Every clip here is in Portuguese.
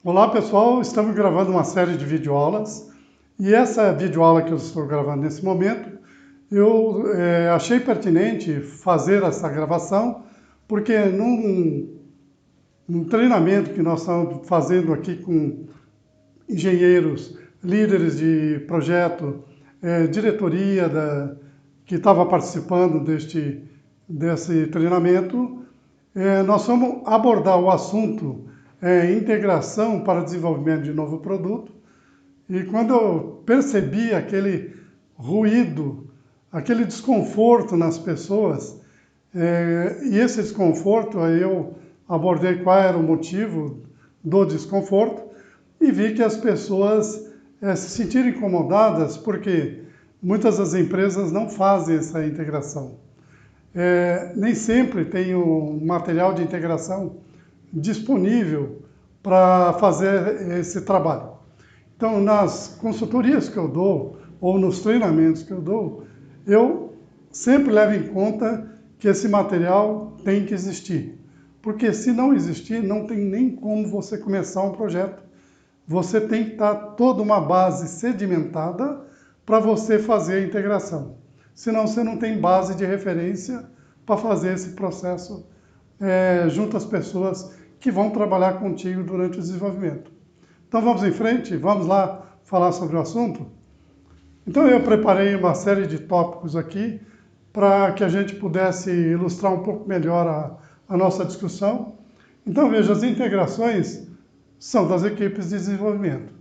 Olá pessoal, estamos gravando uma série de videoaulas e essa videoaula que eu estou gravando nesse momento, eu achei pertinente fazer essa gravação porque num treinamento que nós estamos fazendo aqui com engenheiros, líderes de projeto, diretoria que estava participando desse treinamento, nós vamos abordar o assunto integração para desenvolvimento de novo produto. E quando eu percebi aquele ruído, aquele desconforto nas pessoas, e esse desconforto, aí eu abordei qual era o motivo do desconforto e vi que as pessoas se sentiram incomodadas porque muitas das empresas não fazem essa integração. Nem sempre tem o material de integração disponível para fazer esse trabalho. Então, nas consultorias que eu dou, ou nos treinamentos que eu dou, eu sempre levo em conta que esse material tem que existir. Porque se não existir, não tem nem como você começar um projeto. Você tem que estar toda uma base sedimentada para você fazer a integração. Senão você não tem base de referência para fazer esse processo junto às pessoas que vão trabalhar contigo durante o desenvolvimento. Então vamos em frente, vamos lá falar sobre o assunto? Então eu preparei uma série de tópicos aqui para que a gente pudesse ilustrar um pouco melhor a nossa discussão. Então veja, as integrações são das equipes de desenvolvimento.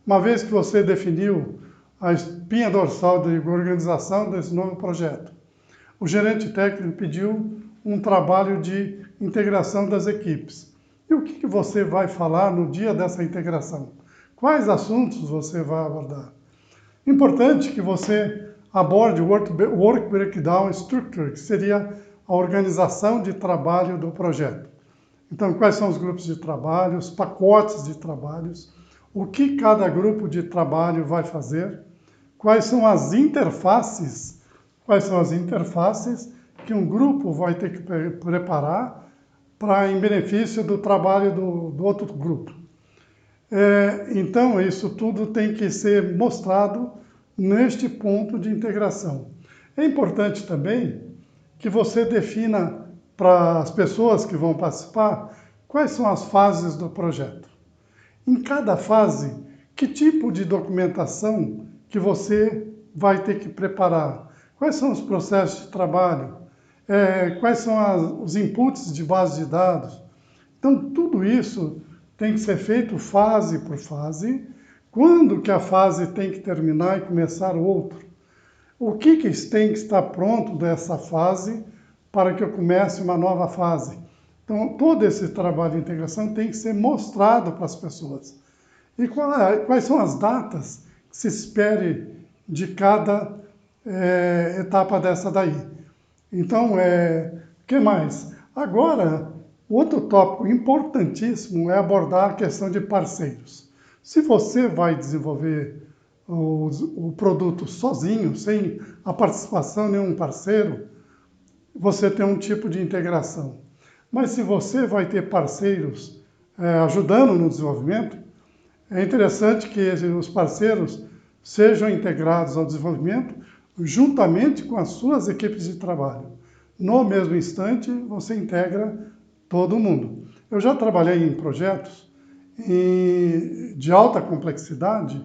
Uma vez que você definiu a espinha dorsal de organização desse novo projeto, o gerente técnico pediu um trabalho de integração das equipes. E o que você vai falar no dia dessa integração? Quais assuntos você vai abordar? Importante que você aborde o Work Breakdown Structure, que seria a organização de trabalho do projeto. Então, quais são os grupos de trabalho, os pacotes de trabalhos, o que cada grupo de trabalho vai fazer, quais são as interfaces que um grupo vai ter que preparar em benefício do trabalho do outro grupo. Então, isso tudo tem que ser mostrado neste ponto de integração. É importante também que você defina para as pessoas que vão participar quais são as fases do projeto. Em cada fase, que tipo de documentação que você vai ter que preparar? Quais são os processos de trabalho? Quais são os inputs de base de dados? Então, tudo isso tem que ser feito fase por fase. Quando que a fase tem que terminar e começar outro? O que tem que estar pronto dessa fase para que eu comece uma nova fase? Então, todo esse trabalho de integração tem que ser mostrado para as pessoas. E quais são as datas que se espere de cada etapa dessa daí? Então, o que mais? Agora, outro tópico importantíssimo é abordar a questão de parceiros. Se você vai desenvolver o produto sozinho, sem a participação de nenhum parceiro, você tem um tipo de integração. Mas se você vai ter parceiros ajudando no desenvolvimento, é interessante que os parceiros sejam integrados ao desenvolvimento juntamente com as suas equipes de trabalho. No mesmo instante, você integra todo mundo. Eu já trabalhei em projetos de alta complexidade,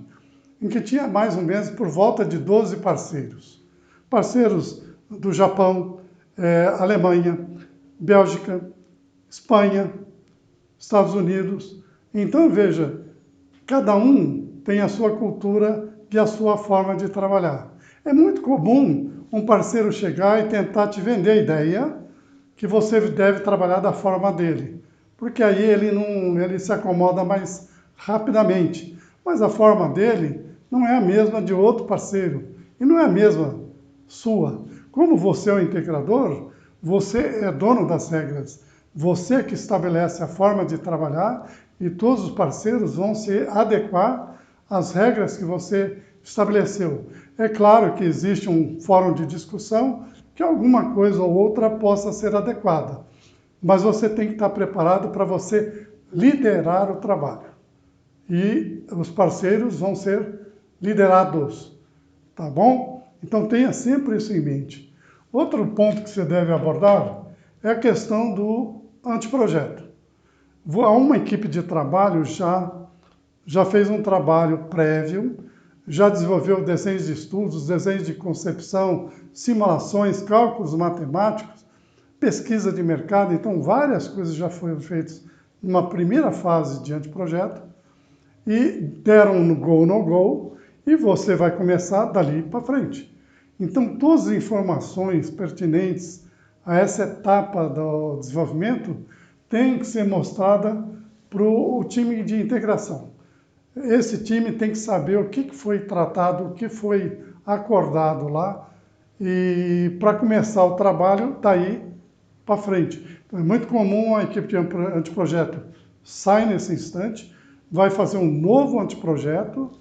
em que tinha mais ou menos por volta de 12 parceiros. Parceiros do Japão, Alemanha, Bélgica, Espanha, Estados Unidos. Então, veja, cada um tem a sua cultura e a sua forma de trabalhar. É muito comum um parceiro chegar e tentar te vender a ideia que você deve trabalhar da forma dele, porque aí ele se acomoda mais rapidamente. Mas a forma dele não é a mesma de outro parceiro e não é a mesma sua. Como você é o integrador, você é dono das regras. Você que estabelece a forma de trabalhar e todos os parceiros vão se adequar às regras que você estabeleceu. É claro que existe um fórum de discussão que alguma coisa ou outra possa ser adequada, mas você tem que estar preparado para você liderar o trabalho. e os parceiros vão ser liderados, tá bom? Então tenha sempre isso em mente. Outro ponto que você deve abordar é a questão do anteprojeto. Uma equipe de trabalho já fez um trabalho prévio, já desenvolveu desenhos de estudos, desenhos de concepção, simulações, cálculos matemáticos, pesquisa de mercado. Então, várias coisas já foram feitas numa primeira fase de anteprojeto e deram no go, no go, e você vai começar dali para frente. Então, todas as informações pertinentes a essa etapa do desenvolvimento têm que ser mostradas para o time de integração. Esse time tem que saber o que foi tratado, o que foi acordado lá, e para começar o trabalho daí para frente. Então, é muito comum a equipe de anteprojeto sai nesse instante, vai fazer um novo anteprojeto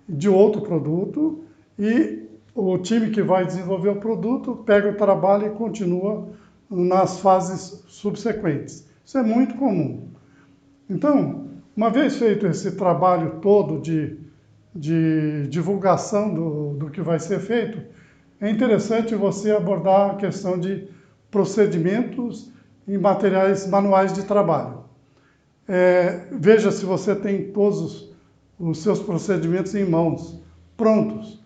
de outro produto e o time que vai desenvolver o produto pega o trabalho e continua nas fases subsequentes. Isso é muito comum. Então, uma vez feito esse trabalho todo de divulgação do que vai ser feito, é interessante você abordar a questão de procedimentos e materiais manuais de trabalho. Veja se você tem todos os seus procedimentos em mãos, prontos.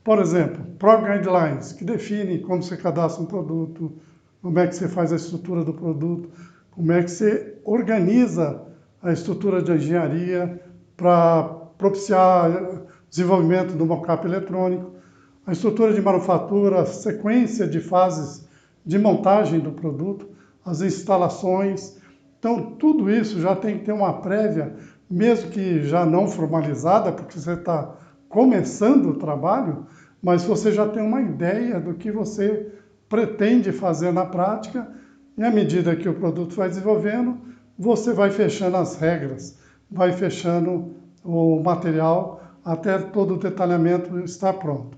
Por exemplo, Product Guidelines, que define como você cadastra um produto, como é que você faz a estrutura do produto, como é que você organiza a estrutura de engenharia para propiciar o desenvolvimento do mockup eletrônico, a estrutura de manufatura, a sequência de fases de montagem do produto, as instalações. Então, tudo isso já tem que ter uma prévia, mesmo que já não formalizada, porque você está começando o trabalho, mas você já tem uma ideia do que você pretende fazer na prática, e à medida que o produto vai desenvolvendo, você vai fechando as regras, vai fechando o material até todo o detalhamento estar pronto.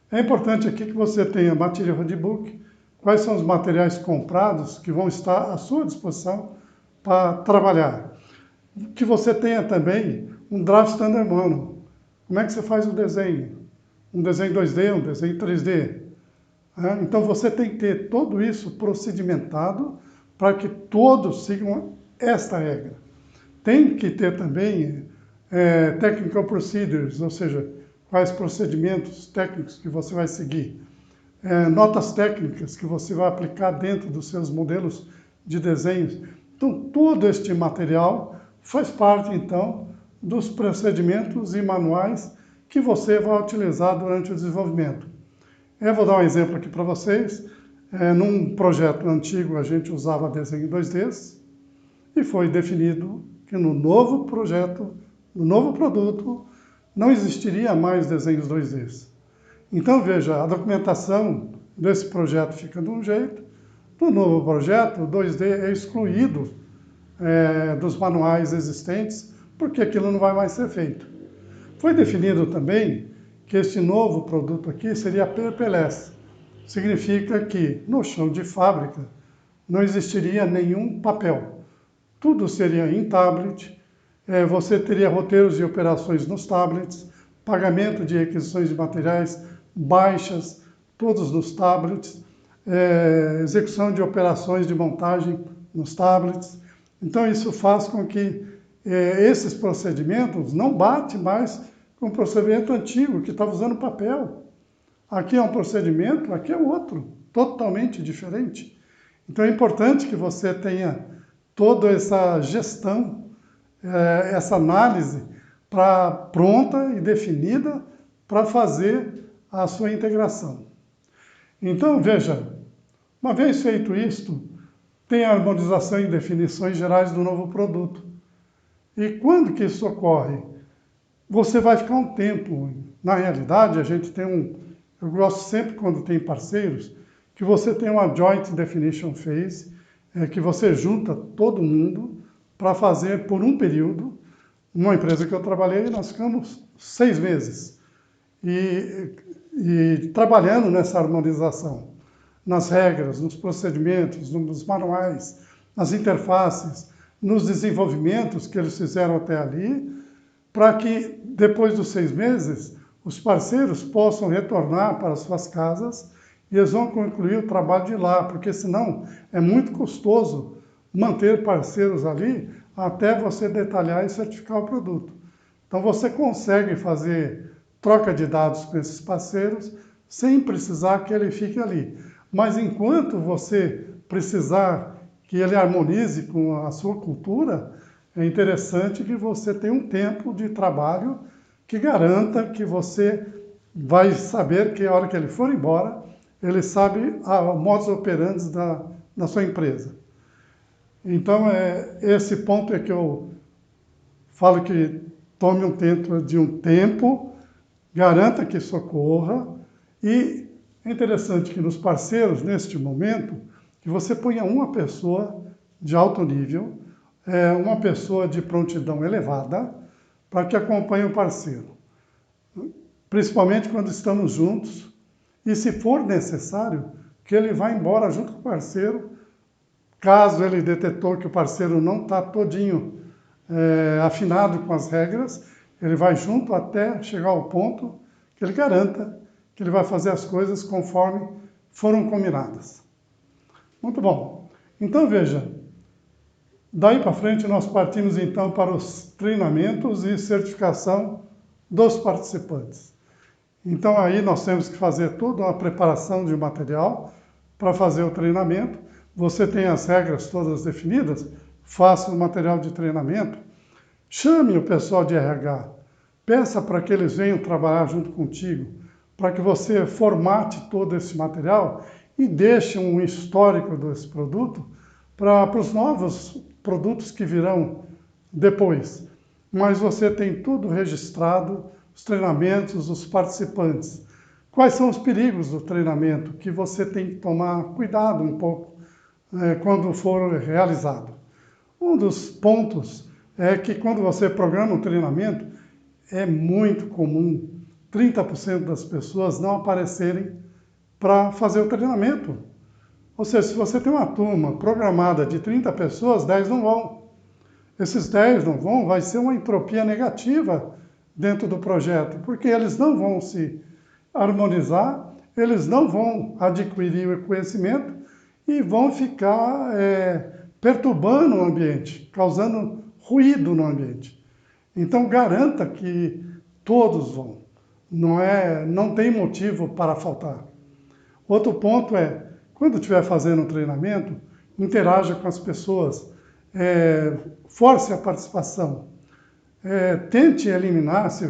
É importante aqui que você tenha Material Handbook, quais são os materiais comprados que vão estar à sua disposição para trabalhar. Que você tenha também um Draft Standard Manual. Como é que você faz o desenho? Um desenho 2D, um desenho 3D. Então você tem que ter tudo isso procedimentado para que todos sigam esta regra. Tem que ter também Technical Procedures, ou seja, quais procedimentos técnicos que você vai seguir. Notas técnicas que você vai aplicar dentro dos seus modelos de desenhos. Então, todo este material faz parte, então, dos procedimentos e manuais que você vai utilizar durante o desenvolvimento. Eu vou dar um exemplo aqui para vocês. Num projeto antigo, a gente usava desenho 2D e foi definido que no novo projeto, no novo produto, não existiria mais desenhos 2D. Então, veja, a documentação desse projeto fica de um jeito, no novo projeto, o 2D é excluído dos manuais existentes, porque aquilo não vai mais ser feito. Foi definido também que este novo produto aqui seria paperless. Significa que no chão de fábrica não existiria nenhum papel. Tudo seria em tablet, você teria roteiros de operações nos tablets, pagamento de requisições de materiais, baixas, todos nos tablets, execução de operações de montagem nos tablets. Então isso faz com que esses procedimentos não batem mais com o procedimento antigo, que estava usando papel. Aqui é um procedimento, aqui é outro, totalmente diferente. Então é importante que você tenha toda essa gestão, essa análise pronta e definida para fazer a sua integração. Então, veja, uma vez feito isto, tem a harmonização e definições gerais do novo produto. E quando que isso ocorre? Você vai ficar um tempo. Na realidade, a gente tem eu gosto sempre quando tem parceiros, que você tem uma Joint Definition Phase, que você junta todo mundo para fazer por um período. Numa empresa que eu trabalhei, nós ficamos 6 meses. E trabalhando nessa harmonização, nas regras, nos procedimentos, nos manuais, nas interfaces, nos desenvolvimentos que eles fizeram até ali, para que depois dos 6 meses os parceiros possam retornar para suas casas e eles vão concluir o trabalho de lá, porque senão é muito custoso manter parceiros ali até você detalhar e certificar o produto. Então você consegue fazer troca de dados com esses parceiros sem precisar que ele fique ali. Mas enquanto você precisar que ele harmonize com a sua cultura, é interessante que você tenha um tempo de trabalho que garanta que você vai saber que a hora que ele for embora, ele sabe o modus operandi da sua empresa. Então, esse ponto é que eu falo que tome um tempo, garanta que isso ocorra, e é interessante que nos parceiros, neste momento, que você ponha uma pessoa de alto nível, uma pessoa de prontidão elevada, para que acompanhe o parceiro. Principalmente quando estamos juntos, e se for necessário, que ele vá embora junto com o parceiro, caso ele detectou que o parceiro não está todinho afinado com as regras, ele vai junto até chegar ao ponto que ele garanta que ele vai fazer as coisas conforme foram combinadas. Muito bom. Então veja, daí para frente nós partimos então para os treinamentos e certificação dos participantes. Então aí nós temos que fazer toda uma preparação de material para fazer o treinamento. Você tem as regras todas definidas, faça o material de treinamento, chame o pessoal de RH, peça para que eles venham trabalhar junto contigo, para que você formate todo esse material e deixe um histórico desse produto para os novos produtos que virão depois. Mas você tem tudo registrado, os treinamentos, os participantes. Quais são os perigos do treinamento que você tem que tomar cuidado um pouco quando for realizado? Um dos pontos é que quando você programa um treinamento, é muito comum 30% das pessoas não aparecerem para fazer o treinamento. Ou seja, se você tem uma turma programada de 30 pessoas, 10 não vão. Esses 10 não vão, vai ser uma entropia negativa dentro do projeto, porque eles não vão se harmonizar, eles não vão adquirir o conhecimento e vão ficar perturbando o ambiente, causando ruído no ambiente. Então garanta que todos vão, não tem motivo para faltar. Outro ponto é, quando estiver fazendo um treinamento, interaja com as pessoas, force a participação, tente eliminar, se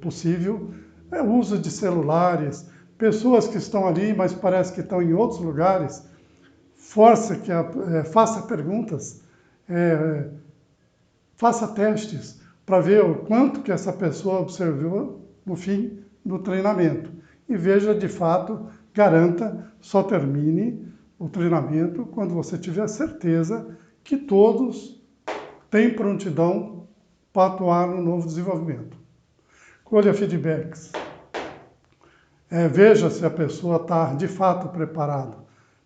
possível, o uso de celulares, pessoas que estão ali, mas parece que estão em outros lugares, faça perguntas, faça testes para ver o quanto que essa pessoa observou no fim do treinamento. E veja, de fato, garanta, só termine o treinamento quando você tiver certeza que todos têm prontidão para atuar no novo desenvolvimento. Colha feedbacks. Veja se a pessoa está de fato preparada.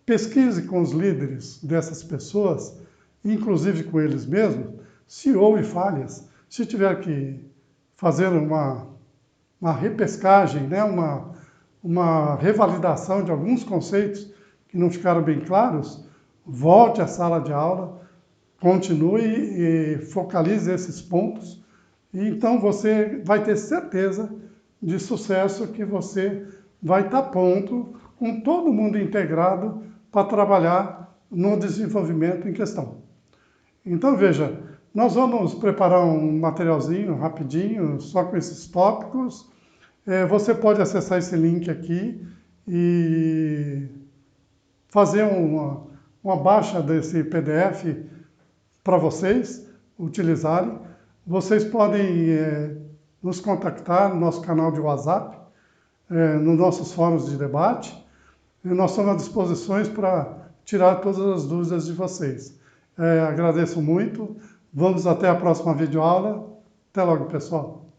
Pesquise com os líderes dessas pessoas, inclusive com eles mesmos, se houve falhas. Se tiver que fazer uma repescagem, né, uma revalidação de alguns conceitos que não ficaram bem claros, volte à sala de aula, continue e focalize esses pontos, e então você vai ter certeza de sucesso que você vai estar pronto, com todo mundo integrado, para trabalhar no desenvolvimento em questão. Então veja, nós vamos preparar um materialzinho rapidinho, só com esses tópicos. Você pode acessar esse link aqui e fazer uma baixa desse PDF para vocês utilizarem. Vocês podem nos contactar no nosso canal de WhatsApp, nos nossos fóruns de debate. E nós estamos à disposição para tirar todas as dúvidas de vocês. Agradeço muito. Vamos até a próxima videoaula. Até logo, pessoal.